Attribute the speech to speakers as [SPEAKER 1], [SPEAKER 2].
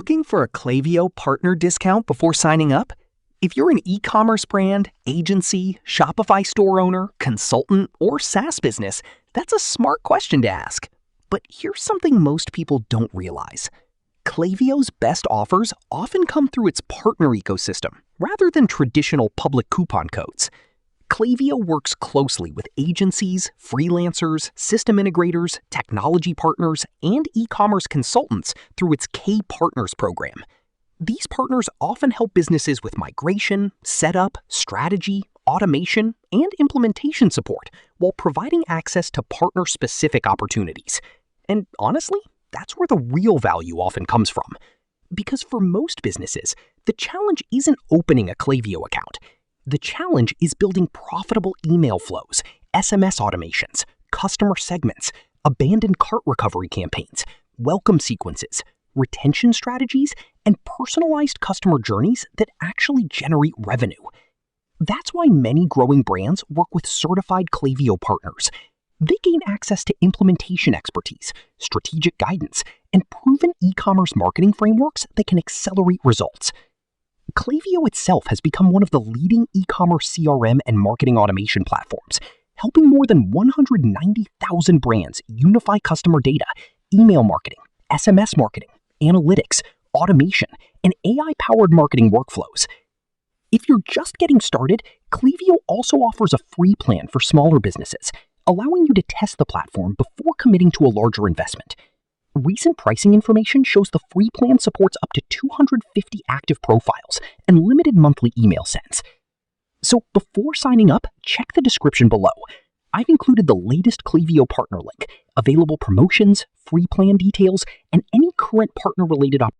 [SPEAKER 1] Looking for a Klaviyo partner discount before signing up? If you're an e-commerce brand, agency, Shopify store owner, consultant, or SaaS business, that's a smart question to ask. But here's something most people don't realize. Klaviyo's best offers often come through its partner ecosystem, rather than traditional public coupon codes. Klaviyo works closely with agencies, freelancers, system integrators, technology partners, and e-commerce consultants through its K-Partners program. These partners often help businesses with migration, setup, strategy, automation, and implementation support while providing access to partner-specific opportunities. And honestly, that's where the real value often comes from. Because for most businesses, the challenge isn't opening a Klaviyo account. The challenge is building profitable email flows, SMS automations, customer segments, abandoned cart recovery campaigns, welcome sequences, retention strategies, and personalized customer journeys that actually generate revenue. That's why many growing brands work with certified Klaviyo partners. They gain access to implementation expertise, strategic guidance, and proven e-commerce marketing frameworks that can accelerate results. Klaviyo itself has become one of the leading e-commerce CRM and marketing automation platforms, helping more than 190,000 brands unify customer data, email marketing, SMS marketing, analytics, automation, and AI-powered marketing workflows. If you're just getting started, Klaviyo also offers a free plan for smaller businesses, allowing you to test the platform before committing to a larger investment. Recent pricing information shows the free plan supports up to 250 active profiles and limited monthly email sends. So before signing up, check the description below. I've included the latest Klaviyo partner link, available promotions, free plan details, and any current partner-related opportunities.